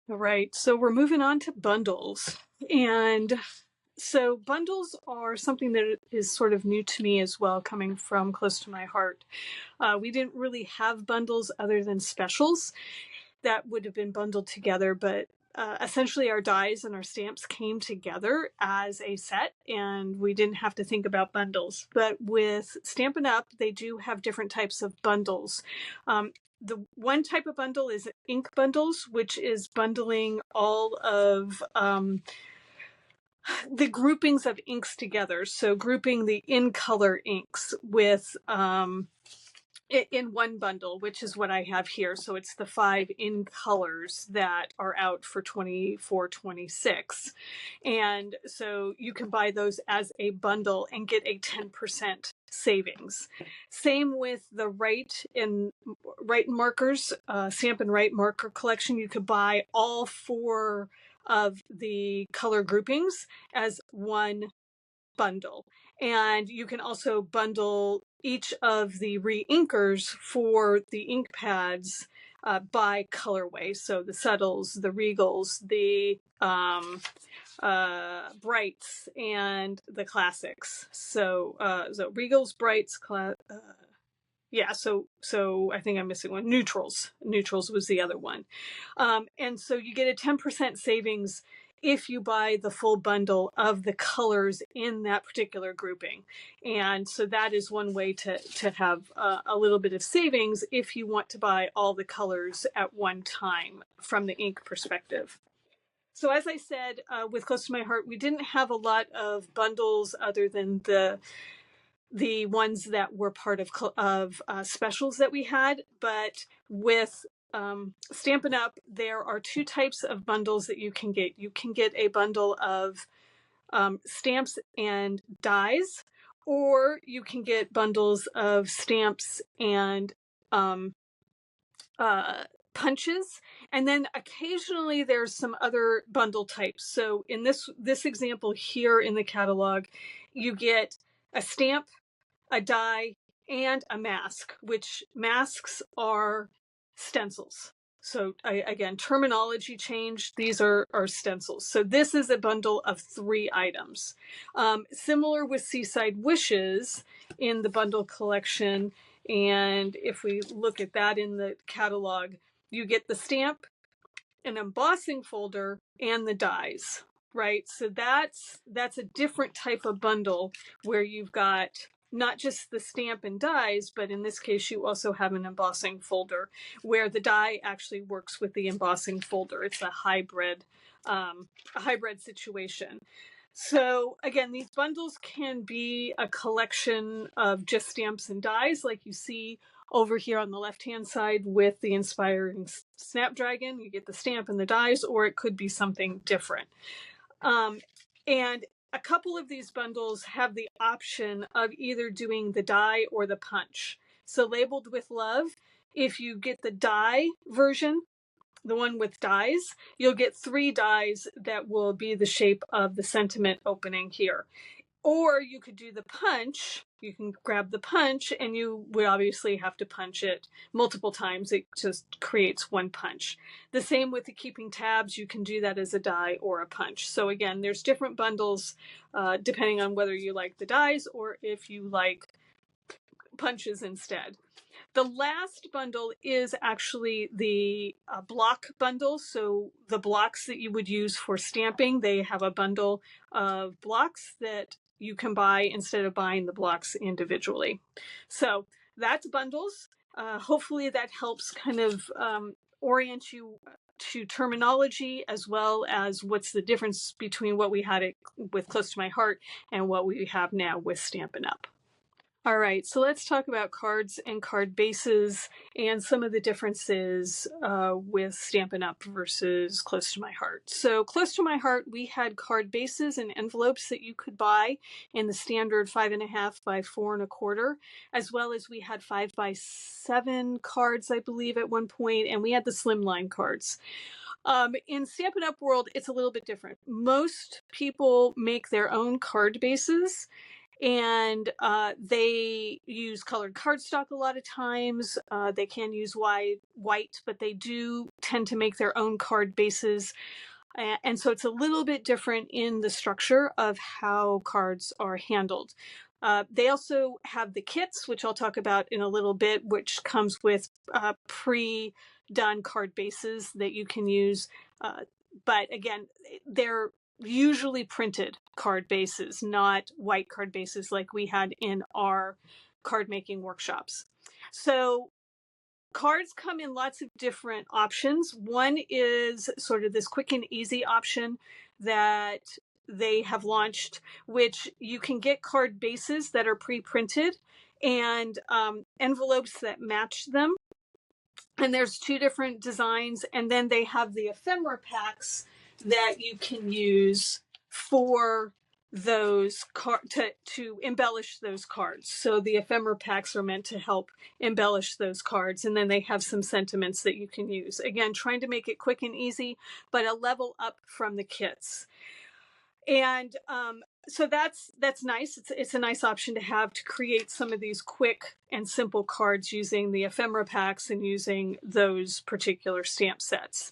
All right, so we're moving on to bundles. And so bundles are something that is sort of new to me as well, coming from close to my heart. We didn't really have bundles other than specials that would have been bundled together, but essentially our dies and our stamps came together as a set, and we didn't have to think about bundles. But with Stampin' Up, they do have different types of bundles. The one type of bundle is ink bundles, which is bundling all of the groupings of inks together. So grouping the in color inks with in one bundle, which is what I have here. So it's the 5 in colors that are out for 24-26. And so you can buy those as a bundle and get a 10% savings. Same with the Write and markers, Stampin' Write marker collection. You could buy all 4 of the color groupings as one bundle. And you can also bundle each of the re-inkers for the ink pads by colorway. So the subtles, the regals, the brights, and the classics. So regals, brights, so I think I'm missing one. Neutrals was the other one. And so you get a 10% savings if you buy the full bundle of the colors in that particular grouping. And so that is one way to have a little bit of savings if you want to buy all the colors at one time from the ink perspective. So as I said, with Close to My Heart, we didn't have a lot of bundles other than the ones that were part of specials that we had. But with Stampin' Up, there are 2 types of bundles that you can get. You can get a bundle of stamps and dies, or you can get bundles of stamps and punches, and then occasionally there's some other bundle types. So in this example here in the catalog, you get a stamp, a die, and a mask, which masks are stencils. So again, terminology change. These are stencils. So this is a bundle of 3 items. Similar with Seaside Wishes in the bundle collection. And if we look at that in the catalog, you get the stamp, an embossing folder, and the dies, right? So that's a different type of bundle where you've got not just the stamp and dies, but in this case, you also have an embossing folder where the die actually works with the embossing folder. It's a hybrid situation. So again, these bundles can be a collection of just stamps and dies, like you see over here on the left-hand side with the Inspiring Snapdragon. You get the stamp and the dies, or it could be something different. And a couple of these bundles have the option of either doing the die or the punch. So Labeled with Love, if you get the die version, the one with dies, you'll get 3 dies that will be the shape of the sentiment opening here. Or you could do the punch. You can grab the punch, and you would obviously have to punch it multiple times. It just creates one punch. The same with the Keeping Tabs. You can do that as a die or a punch. So again, there's different bundles depending on whether you like the dies or if you like punches instead. The last bundle is actually the block bundle. So the blocks that you would use for stamping, they have a bundle of blocks that you can buy instead of buying the blocks individually. So that's bundles. Hopefully that helps kind of orient you to terminology, as well as what's the difference between what we had with Close to My Heart and what we have now with Stampin' Up. All right, so let's talk about cards and card bases and some of the differences with Stampin' Up versus Close to My Heart. So Close to My Heart, we had card bases and envelopes that you could buy in the standard 5.5 by 4.25, as well as we had 5 by 7 cards, I believe, at one point, and we had the slimline cards. In Stampin' Up world, it's a little bit different. Most people make their own card bases, and they use colored cardstock a lot of times. They can use white, but they do tend to make their own card bases. And so it's a little bit different in the structure of how cards are handled. They also have the kits, which I'll talk about in a little bit, which comes with pre-done card bases that you can use. But again, they're usually printed card bases, not white card bases like we had in our card making workshops. So cards come in lots of different options. One is sort of this quick and easy option that they have launched, which you can get card bases that are pre-printed and envelopes that match them. And there's two different designs. And then they have the ephemera packs that you can use for those to embellish those cards. So the ephemera packs are meant to help embellish those cards, and then they have some sentiments that you can use. Again, trying to make it quick and easy, but a level up from the kits. And so that's nice. It's a nice option to have to create some of these quick and simple cards using the ephemera packs and using those particular stamp sets.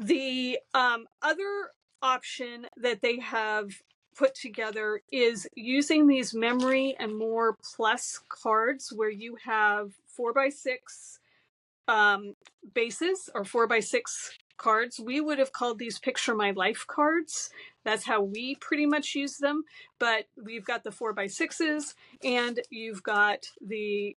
The other option that they have put together is using these memory and more plus cards where you have 4x6 bases or 4x6 cards. We would have called these Picture My Life cards. That's how we pretty much use them. But we've got the 4x6s and you've got the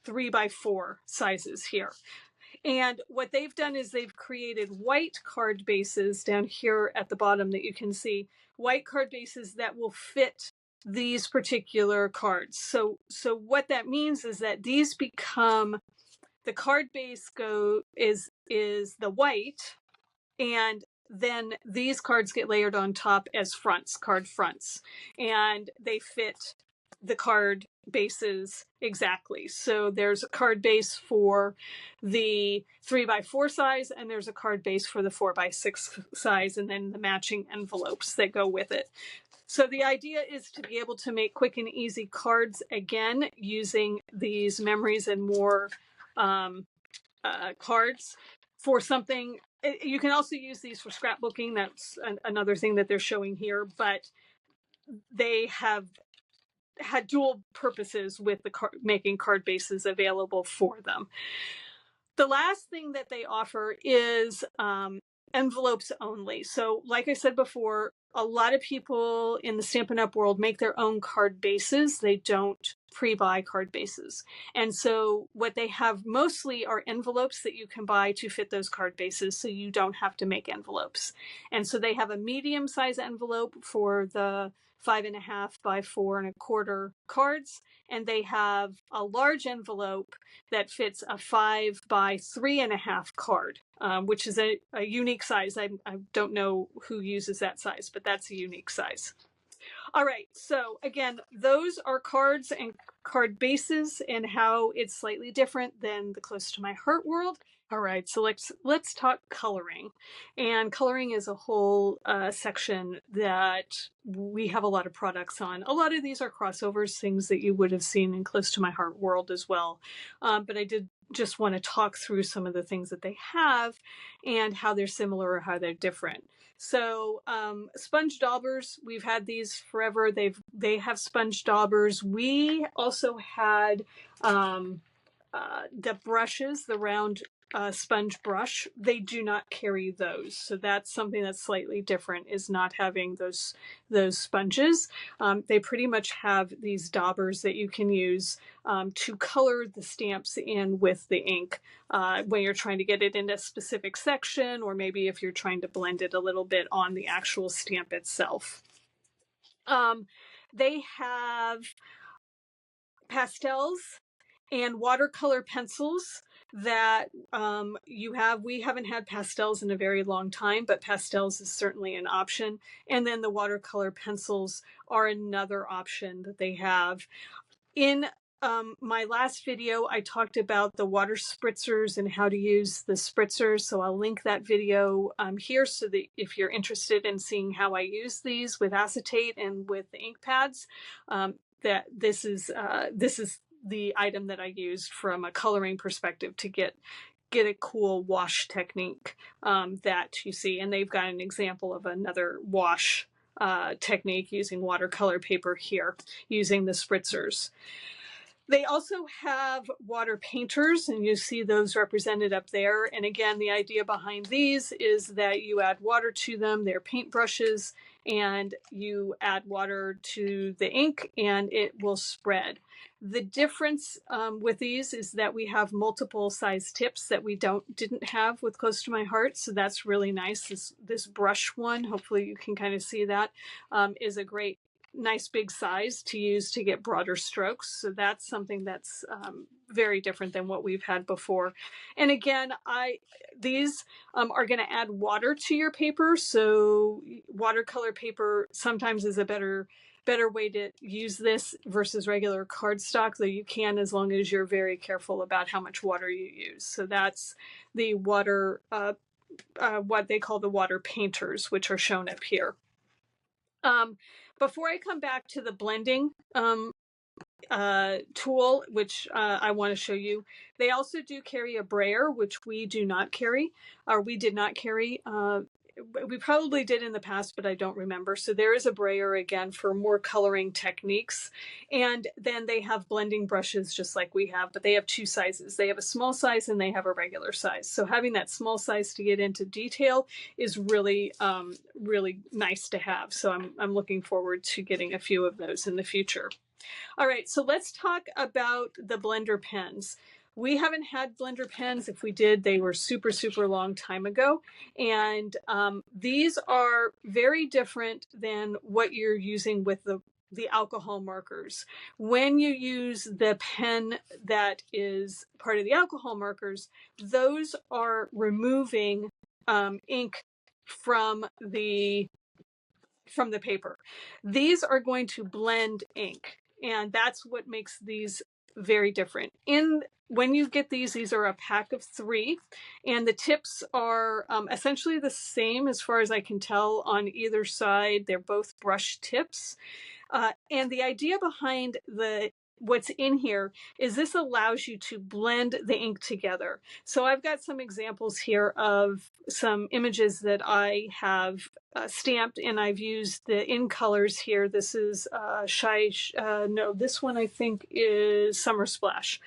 3x4 sizes here. And what they've done is they've created white card bases down here at the bottom that you can see, white card bases that will fit these particular cards. So what that means is that these become, the card base is the white, and then these cards get layered on top as fronts, card fronts, and they fit the card bases exactly. So there's a card base for the 3x4 size, and there's a card base for the 4x6 size, and then the matching envelopes that go with it. So the idea is to be able to make quick and easy cards again using these memories and more cards for something. You can also use these for scrapbooking. That's another thing that they're showing here, but they have had dual purposes with the making card bases available for them. The last thing that they offer is envelopes only. So like I said before, a lot of people in the Stampin' Up! World make their own card bases. They don't pre-buy card bases. And so what they have mostly are envelopes that you can buy to fit those card bases, so you don't have to make envelopes. And so they have a medium size envelope for the 5.5 by 4.25 cards, and they have a large envelope that fits a 5 by 3.5 card, which is a unique size. I don't know who uses that size, but that's a unique size. All right, so again, those are cards and card bases and how it's slightly different than the Close to My Heart world. All right, so let's talk coloring. And coloring is a whole section that we have a lot of products on. A lot of these are crossovers, things that you would have seen in Close to My Heart world as well. But I did just want to talk through some of the things that they have and how they're similar or how they're different. So sponge daubers, we've had these forever. They have sponge daubers. We also had the brushes, the round sponge brush. They do not carry those, so that's something that's slightly different, is not having those sponges. They pretty much have these daubers that you can use to color the stamps in with the ink when you're trying to get it in a specific section, or maybe if you're trying to blend it a little bit on the actual stamp itself. They have pastels and watercolor pencils that we haven't had pastels in a very long time, but pastels is certainly an option. And then the watercolor pencils are another option that they have. In my last video, I talked about the water spritzers and how to use the spritzers. So I'll link that video here so that if you're interested in seeing how I use these with acetate and with the ink pads, that this is the item that I used from a coloring perspective to get a cool wash technique that you see. And they've got an example of another wash technique using watercolor paper here, using the spritzers. They also have water painters, and you see those represented up there. And again, the idea behind these is that you add water to them. They're paint brushes, and you add water to the ink and it will spread. The difference with these is that we have multiple size tips that we didn't have with Close to My Heart. So that's really nice. This brush one, hopefully you can kind of see that, is a great nice big size to use to get broader strokes. So that's something that's very different than what we've had before. And again, these are going to add water to your paper. So watercolor paper sometimes is a better way to use this versus regular cardstock, though you can as long as you're very careful about how much water you use. So that's the water, what they call the water painters, which are shown up here. Before I come back to the blending tool, which I want to show you, they also do carry a brayer, which we do not carry, or we did not carry. We probably did in the past, but I don't remember. So there is a brayer again for more coloring techniques. And then they have blending brushes just like we have, but they have two sizes. They have a small size and they have a regular size. So having that small size to get into detail is really, really nice to have. So I'm looking forward to getting a few of those in the future. All right, so let's talk about the blender pens. We haven't had blender pens. If we did, they were super, super long time ago. And these are very different than what you're using with the alcohol markers. When you use the pen that is part of the alcohol markers, those are removing ink from the paper. These are going to blend ink, and that's what makes these very different. When you get these are a pack of 3, and the tips are essentially the same as far as I can tell on either side. They're both brush tips. And the idea behind what's in here is this allows you to blend the ink together. So I've got some examples here of some images that I have stamped, and I've used the in colors here. This is this one I think is Summer Splash.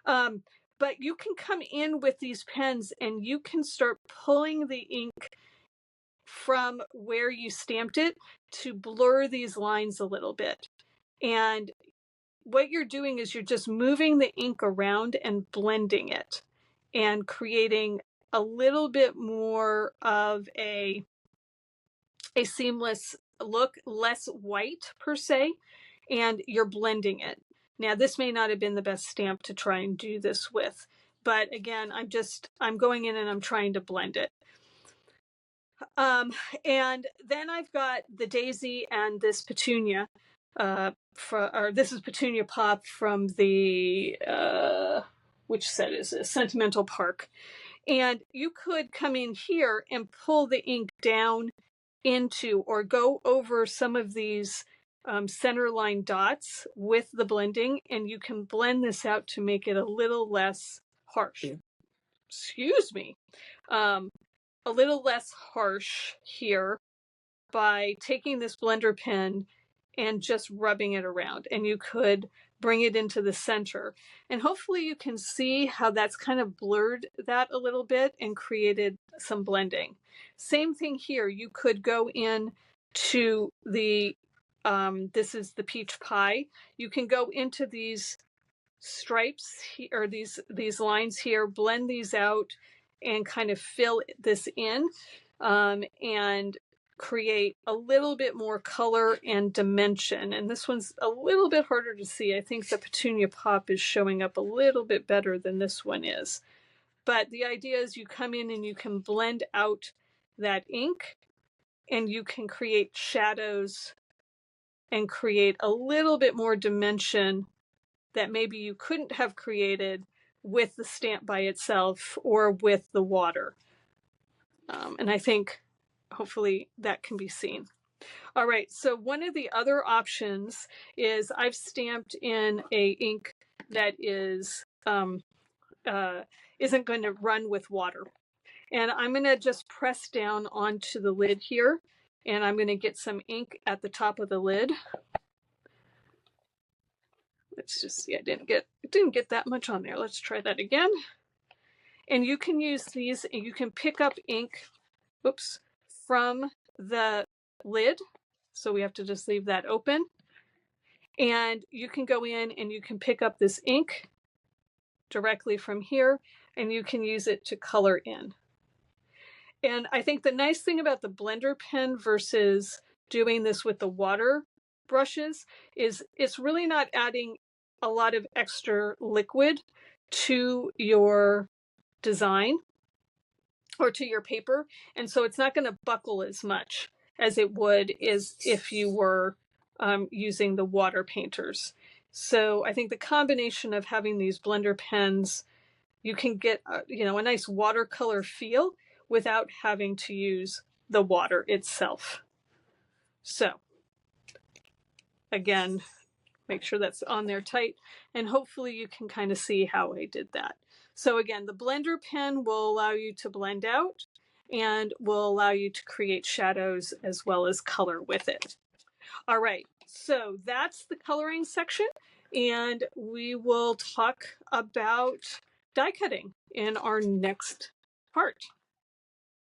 But you can come in with these pens and you can start pulling the ink from where you stamped it to blur these lines a little bit. And what you're doing is you're just moving the ink around and blending it and creating a little bit more of a seamless look, less white per se, and you're blending it. Now, this may not have been the best stamp to try and do this with, but again, I'm going in and I'm trying to blend it. And then I've got the daisy and this petunia, this is Petunia Pop from the, which set is this? Sentimental Park. And you could come in here and pull the ink down into or go over some of these center line dots with the blending, and you can blend this out to make it a little less harsh. Excuse me. A little less harsh here by taking this blender pen and just rubbing it around, and you could bring it into the center, and hopefully you can see how that's kind of blurred that a little bit and created some blending. Same thing here. You could go in to the this is the peach pie. You can go into these stripes or these lines here, blend these out and kind of fill this in and create a little bit more color and dimension. And this one's a little bit harder to see. I think the Petunia Pop is showing up a little bit better than this one is. But the idea is you come in and you can blend out that ink and you can create shadows and create a little bit more dimension that maybe you couldn't have created with the stamp by itself or with the water. And I think hopefully that can be seen. All right, so one of the other options is I've stamped in a ink that isn't going to run with water. And I'm going to just press down onto the lid here, and I'm going to get some ink at the top of the lid. Let's just see, it didn't get that much on there. Let's try that again. And you can use these, and you can pick up ink, oops, from the lid. So we have to just leave that open. And you can go in and you can pick up this ink directly from here, and you can use it to color in. And I think the nice thing about the blender pen versus doing this with the water brushes is it's really not adding a lot of extra liquid to your design or to your paper. And so it's not going to buckle as much as it would if you were using the water painters. So I think the combination of having these blender pens, you can get a nice watercolor feel without having to use the water itself. So again, make sure that's on there tight, and hopefully you can kind of see how I did that. So again, the blender pen will allow you to blend out and will allow you to create shadows as well as color with it. All right, so that's the coloring section, and we will talk about die cutting in our next part.